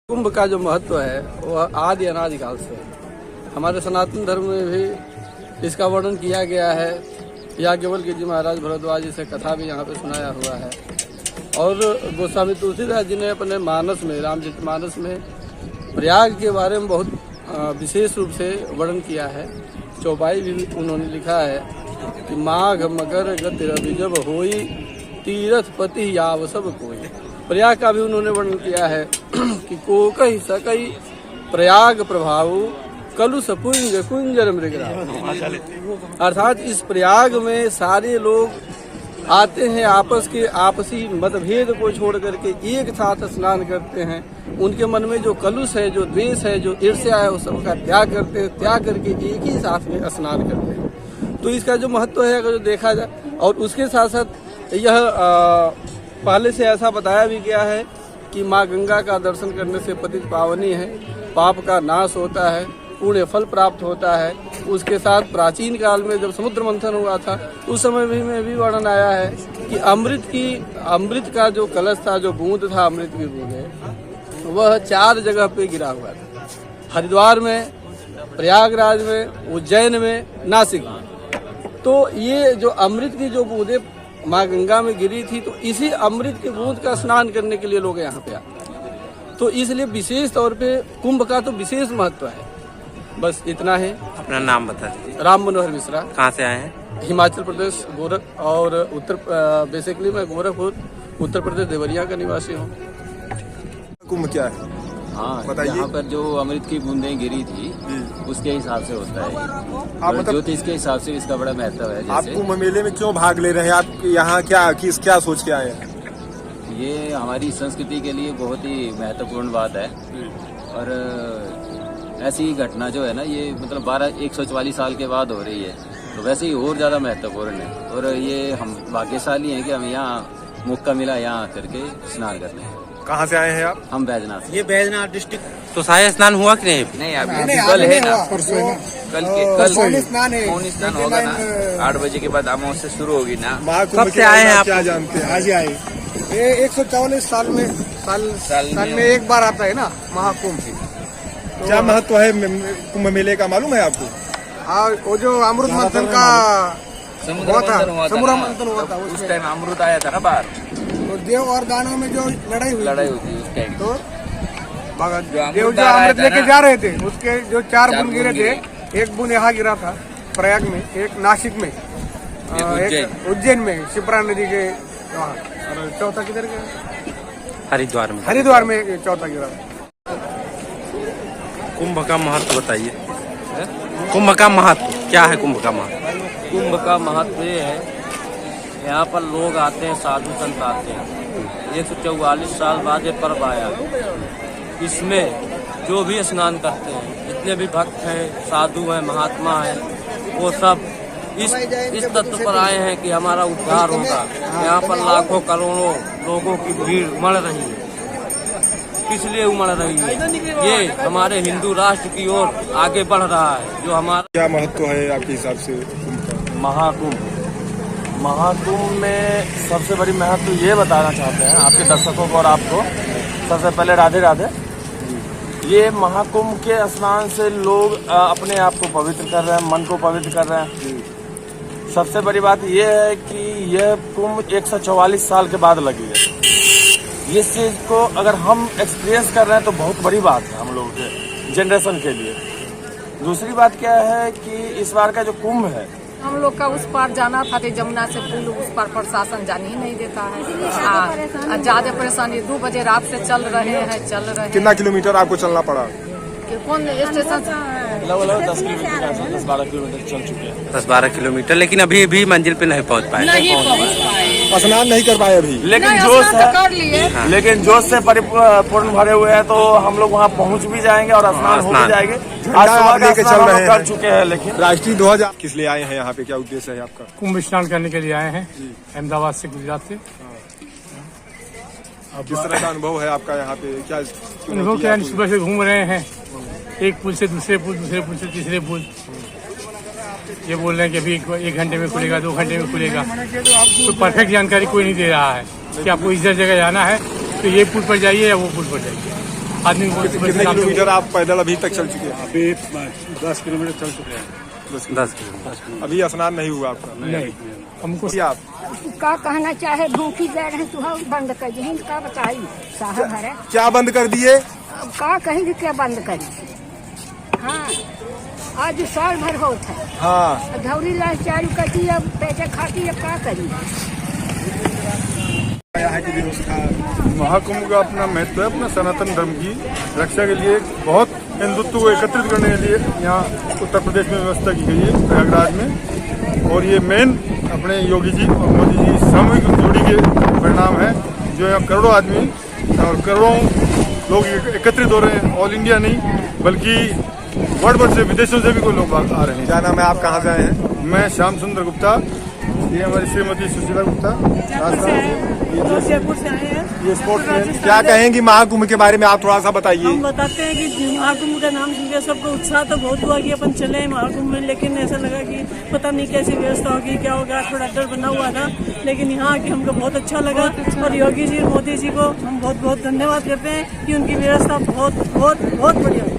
कुंभ का जो महत्व है वह आदि अनादिकाल से है। हमारे सनातन धर्म में भी इसका वर्णन किया गया है। याज्ञवल्क्य जी महाराज भरद्वाज जी से कथा भी यहाँ पे सुनाया हुआ है। और गोस्वामी तुलसीदास जी ने अपने मानस में, रामचरितमानस में प्रयाग के बारे में बहुत विशेष रूप से वर्णन किया है। चौपाई भी उन्होंने लिखा है कि माघ मकर गति रवि जब होई तीरथ पति याव सब कोई। प्रयाग का भी उन्होंने वर्णन किया है कि कोकहि सकई प्रयाग प्रभाव कलुष पुंज कुंजर मृगराव। अर्थात इस प्रयाग में सारे लोग आते हैं, आपसी मतभेद को छोड़ करके एक साथ स्नान करते हैं। उनके मन में जो कलुष है, जो द्वेष है, जो ईर्ष्या है, उस सबका त्याग करते हैं। त्याग करके एक ही साथ में स्नान करते हैं। तो इसका जो महत्व है अगर जो देखा जाए, और उसके साथ साथ यह पहले से ऐसा बताया भी गया है कि माँ गंगा का दर्शन करने से पतित पावनी है, पाप का नाश होता है, पुण्य फल प्राप्त होता है। उसके साथ प्राचीन काल में जब समुद्र मंथन हुआ था उस समय में भी वर्णन आया है कि अमृत का जो कलश था, जो बूंद था, अमृत की बूंद है, वह 4 जगह पे गिरा हुआ था। हरिद्वार में, प्रयागराज में, उज्जैन में, नासिक में। तो ये जो अमृत की जो बूंदें माँ गंगा में गिरी थी, तो इसी अमृत की बूंद का स्नान करने के लिए लोग यहाँ पे आते हैं। तो इसलिए विशेष तौर पे कुंभ का तो विशेष महत्व है। बस इतना है। अपना नाम बता दीजिए। राम मनोहर मिश्रा। कहाँ से आए हैं? हिमाचल प्रदेश गोरख और बेसिकली मैं गोरखपुर उत्तर प्रदेश देवरिया का निवासी हूँ। कुंभ क्या है? हाँ, यहाँ पर जो अमृत की बूंदें गिरी थी उसके हिसाब से होता है। आप मतलब ज्योतिष के हिसाब से इसका बड़ा महत्व है। आप कुंभ मेले में क्यों भाग ले रहे हैं? आप यहाँ क्या सोच के आए हैं? ये हमारी संस्कृति के लिए बहुत ही महत्वपूर्ण बात है। और ऐसी घटना जो है ना, ये मतलब 144 साल के बाद हो रही है, तो वैसे ही और ज्यादा महत्वपूर्ण है। और ये हम भाग्यशाली हैं कि हम यहाँ मौका मिला यहाँ करके स्नान करने हैं। कहाँ से आए हैं आप? हम बैजनाथ। ये बैजनाथ डिस्ट्रिक्ट। तो शाही स्नान हुआ कि नहीं? नहीं, अभी कल है ना, कल स्नान होगा ना, 8 बजे के बाद अमावस्या शुरू होगी ना। कब से आए हैं आप? क्या जानते हैं? आज ही आए। ये 144 साल में एक बार आता है ना महाकुंभ। तो क्या महत्व है कुंभ मेले का, मालूम है आपको? हाँ, वो जो अमृत मंथन का समुद्र मंथन हुआ था, उस टाइम अमृत आया था ना बाहर, तो देव और दानव में जो लड़ाई हुई थी उस टाइम। तो देव जो अमृत लेके जा रहे थे, उसके जो 4 बूंद गिरे थे, एक बूंद यहाँ गिरा था प्रयाग में, एक नासिक में, एक उज्जैन में शिप्रा नदी के वहाँ, और चौथा किधर गया? हरिद्वार में चौथा गिरा। कुंभ का महत्व बताइए। कुंभ का महत्व क्या है? कुंभ का महत्व, कुंभ का महत्व ये है, यहाँ पर लोग आते हैं, साधु संत आते हैं। 144 साल बाद ये पर्व आया। इसमें जो भी स्नान करते हैं, जितने भी भक्त हैं, साधु हैं, महात्मा हैं, वो सब इस तत्व पर आए हैं कि हमारा उद्धार होगा। यहाँ पर लाखों करोड़ों लोगों की भीड़ उमड़ रही है। इसलिए उमड़ रही है, ये हमारे हिंदू राष्ट्र की ओर आगे बढ़ रहा है। जो हमारा क्या महत्व है आपके हिसाब से कुंभ का? महाकुंभ में सबसे बड़ी महत्व ये बताना चाहते हैं आपके दर्शकों को और आपको। सबसे पहले राधे राधे। ये महाकुंभ के स्नान से लोग अपने आप को पवित्र कर रहे हैं, मन को पवित्र कर रहे हैं। सबसे बड़ी बात ये है कि यह कुंभ 144 साल के बाद लगी है। इस चीज को अगर हम एक्सपीरियंस कर रहे हैं तो बहुत बड़ी बात है हम लोगों के जनरेशन के लिए। दूसरी बात क्या है कि इस बार का जो कुंभ है, हम लोग का उस पार जाना था, तो जमुना से पुल उस पार प्रशासन जाने ही नहीं देता है। ज्यादा परेशानी 2 बजे रात से चल रहे हैं। कितना किलोमीटर आपको चलना पड़ा? कौन स्टेशन? लगभग 10-12 किलोमीटर चल चुके हैं। 10-12 किलोमीटर, लेकिन अभी भी मंजिल पे नहीं पहुंच पाए। स्नान नहीं कर पाए अभी, लेकिन जोश से परिपूर्ण भरे हुए हैं। तो हम लोग वहाँ पहुँच भी जाएंगे और स्नान हो भी जाएंगे। आज सुबह लेके चल रहे कर चुके हैं। लेकिन राष्ट्रीय ध्वज किस लिए आए हैं यहाँ पे? क्या उद्देश्य है आपका? कुंभ स्नान करने के लिए आए हैं, अहमदाबाद से, गुजरात से। अब किस तरह का अनुभव है आपका यहाँ पे? क्या अनुभव क्या? सुबह से घूम रहे हैं, एक पुल से दूसरे पुल, दूसरे पुल से तीसरे पुल। ये बोल रहे हैं कि अभी 1 घंटे में खुलेगा, 2 घंटे में खुलेगा। कोई परफेक्ट जानकारी कोई नहीं दे रहा है कि आपको इस जगह जाना है तो ये पुल पर जाइए या वो पुल पर जाइए। आदमी को सुबह से कितने शाम तक- किलोमीटर आप पैदल अभी तक चल चुके हैं? अभी 10 किलोमीटर चल चुके हैं। 10 किलोमीटर। अभी स्नान नहीं हुआ आपका? नहीं हमको क्या आप का कहना चाहे भूखी जा रहे तू बंद कर दी का बताई साहब है क्या बंद कर दिए? का कहीं क्या बंद करी। हाँ आज साल भर होता है। हाँ धौरी लाल चालू करती अब पैसे खाती अब का करी। यहाँ की व्यवस्था महाकुंभ का अपना महत्व है, अपना सनातन धर्म की रक्षा के लिए बहुत हिंदुत्व को एकत्रित करने के लिए यहाँ उत्तर प्रदेश में व्यवस्था की गई है प्रयागराज में। और ये मेन अपने योगी जी और मोदी जी सामूहिक जोड़ी के परिणाम है, जो यहाँ करोड़ों आदमी और करोड़ों लोग एकत्रित हो रहे हैं। ऑल इंडिया नहीं बल्कि वर्ल्ड भर से, विदेशों से भी कोई लोग आ रहे हैं। क्या नाम है, आप कहाँ से आए हैं? मैं श्याम सुंदर गुप्ता, ये हमारी श्रीमती सुशीला गुप्ता जयपुर से आए हैं। ये स्पोर्ट्समैन। क्या कहेंगी महाकुंभ के बारे में, आप थोड़ा सा बताइए। हम बताते हैं कि महाकुंभ का नाम सुनकर सबको उत्साह तो बहुत हुआ कि अपन चले महाकुंभ में, लेकिन ऐसा लगा कि पता नहीं कैसी व्यवस्था होगी, क्या होगा, थोड़ा डर बना हुआ था। लेकिन यहाँ आके हमको बहुत अच्छा लगा और योगी जी और मोदी जी को हम बहुत बहुत धन्यवाद करते हैं कि उनकी व्यवस्था बहुत बहुत बहुत बढ़िया है।